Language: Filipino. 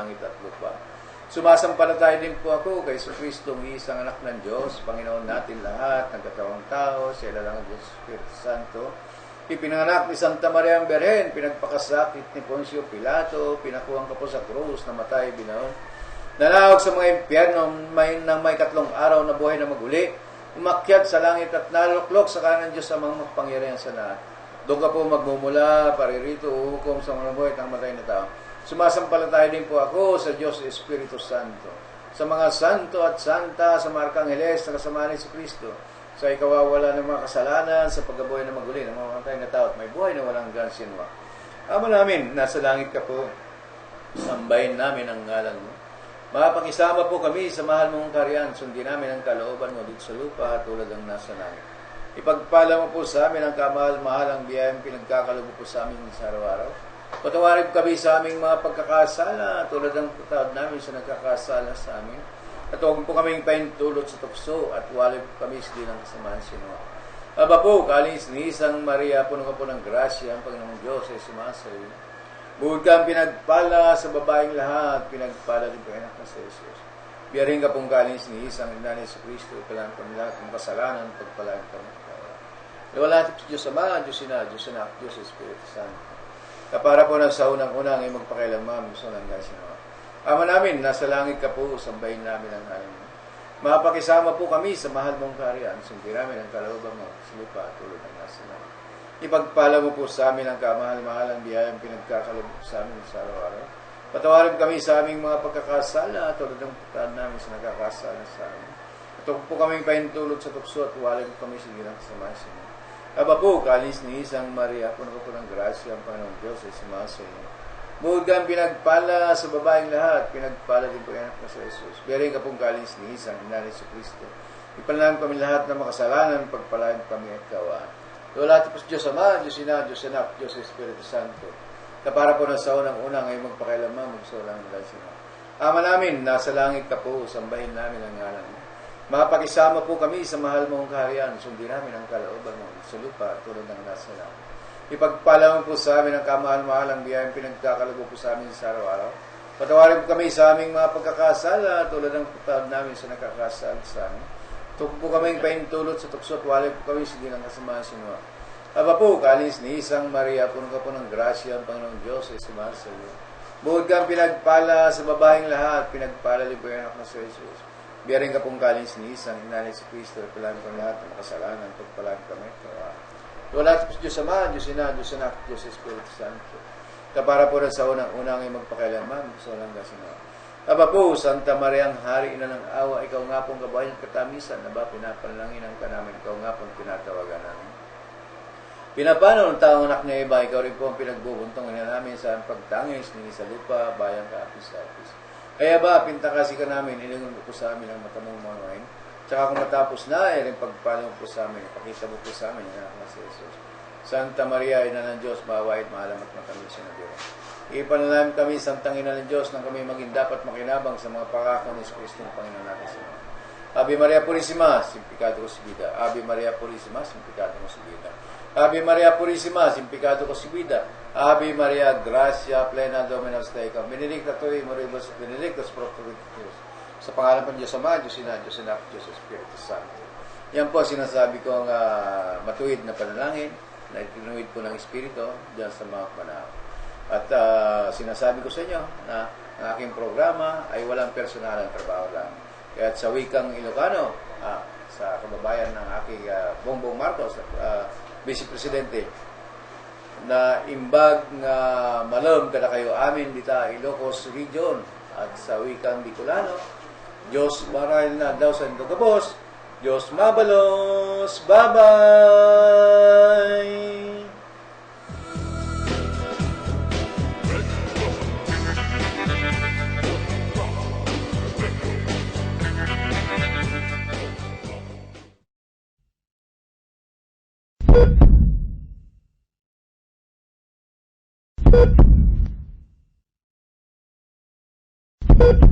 langit at lupa. Sumasampalataya din po ako kay Kristong isang anak ng Diyos, Panginoon natin lahat, ng katawang tao, siya lang ang Diyos, Espiritu Santo. Ipinanganak ni Santa Maria ang Berhen, pinagpakasakit ni Poncio Pilato, pinakuwang ka po sa krus, namatay, binaon. Nanawag sa mga impyerno ng may 3 araw na buhay na maguli, umakyat sa langit at naluklok sa kanan ng Diyos sa mga makapangyarihan sa lahat. Doon ka po magmumula, paririto, uhukom sa mga buhay at ang matay na tao. Sumasampalataya din po ako sa Diyos Espiritu Santo, sa mga santo at santa, sa mga arkangheles, sa kasama ni Kristo, sa ikawawala ng mga kasalanan, sa pagkabuhay na maguli ng mga matay na tao at may buhay na walang hanggan sinwa. Ama namin, nasa langit ka po, sambahin namin ang ngalan mo. Mapakisama po kami sa mahal mong kaharian, sundin namin ang kalooban mo dito sa lupa tulad ng nasa langit. Ipagpala mo po sa amin ang kamahal-mahal ang biyayang pinagkakalubo po sa amin sa araw-araw. Patawarin kami sa aming mga pagkakasala tulad ng patawad namin sa nagkakasala sa amin. At huwag po kaming paintulot sa tukso at walay po kami sa dinang kasamaan sinwa. Aba po, kalinisan Maria, puno ka po ng grasya, ang Panginoong Diyos ay sumasayo. Bukod ka ang pinagpala sa babaeng lahat, pinagpala din po anak na sa Jesus. Biyarin ka pong kalinisan, ina ni Kristo, ipalaan kami lahat ng kasalanan, pagpalaan kami. Wala natin sa Diyos Ama, Diyos Ina, Diyos Anak, Diyos Espiritu Santo. Para po na sa unang-unang ay magpakailanman, gusto lang guys. Ama namin, nasa langit ka po, sambahin namin ang ngalan mo. Mapakisama po kami sa mahal mong kaharian, sundin namin ang kalooban mo sa lupa tulad ng nasa langit. Ipagpala mo po sa amin ang kamahal-mahal ang biyayang pinagkakalubo sa amin sa araw-araw. Patawarin kami sa aming mga pagkakasala tulad ng pagkaan namin sa nagkakasala sa amin. At huwag po kaming pahintulot sa tukso at walay po kami sa ginang kasama sa inyo. Aba po, kalinisan Maria, puno ka po ng grasya, ang Panginoong Diyos ay sumasayo. Bukod ka ang pinagpala sa babaeng lahat, pinagpala din po anak na sa Jesus. Biyarin ka pong kalinisan, ina ni Kristo. Ipanalang kami lahat ng makasalanan, pagpalain kami at kawan. Wala ito po sa Diyos Ama, Diyos Ina, Diyos Anak, Diyos Espiritu Santo. Para po na sa unang-unang ay magpakailaman, magsulang ng grasya. Ama namin, nasa langit ka po, sambahin namin ang ngalan mo. Mapakisama po kami sa mahal mong kaharian, sundin namin ang kalooban mo sa lupa tulad ng nasa langit. Ipagpala mo po sa amin ang kamahal-mahal ang biyayang pinagkakalubo po sa amin sa araw-araw. Patawarin po kami sa aming mga pagkakasala tulad ng patawad namin sa nakakasala sa amin. Huwag po kaming paintulot sa tukso at walay po kami sa ginang kasamaan sinwa. Aba po, kalinisan Maria, puno ka po ng grasya, ang Panginoong Diyos ay sumasayo. Bukod ka ang pinagpala sa babaeng lahat, pinagpala din po yung anak na sa Jesus. Biyarin ka pong kalinisan, ina ni Kristo, ipalaan ko lahat ng kasalanan, pagpalaan kami. Wala sa Diyos Ama, Diyos Ina, Diyos Anak, Diyos Espiritu Santo. Para po na sa unang-unang ay magpakailanman, gusto lang kasi na. Aba po, Santa Maria, ang Hari, Ina ng Awa, ikaw nga pong gabayan ng katamisan, na ba pinapanalangin ang kanamin, ikaw nga pong tinatawagan namin. Pinapano ng taong anak niya iba, ikaw rin po ang pinagbubuntong ina namin sa pagtangis, nini sa lupa, bayang kaapis-apis. Kaya ba, pintakasi ka namin, ilingon mo po sa amin ang matamong mga wine. Tsaka kung matapos na, rin pagpalo mo po sa amin, ipakita mo po sa amin, yung anak na si Jesus. Santa Maria, Ina ng Diyos, mawait, maalamat matamis siya na Diyos. Ipanalangin kami, Santang Ina ng Diyos, nang kami maging dapat makinabang sa mga pangako ni Kristo ng Panginoon natin sa mga. Ave Maria Purísima, sin pecado concebida. Ave Maria Purísima, sin pecado concebida. Ave Maria Purísima, sin pecado concebida. Ave Maria, gracia plena, Dominus tecum. Benedicta tui moribus, benedictus fructus ventris. Sa pangalan ng Diyos Ama, Diyos Ina, Diyos Anak, Diyos Espiritu Santo. Yan po sinasabi kong matuwid na panalangin na itinuwid po ng Espiritu diyan sa mga panahon. At sinasabi ko sa inyo na ang aking programa ay walang personalang trabaho lang. Kaya sa wikang Ilocano, sa kababayan ng aking Bongbong Marcos, Vice Presidente, na imbag nga malam kada kayo amin dita Ilocos Region at sa wikang Bicolano, Diyos maral na daw sa ito kapos, Diyos mabalos, bye-bye! You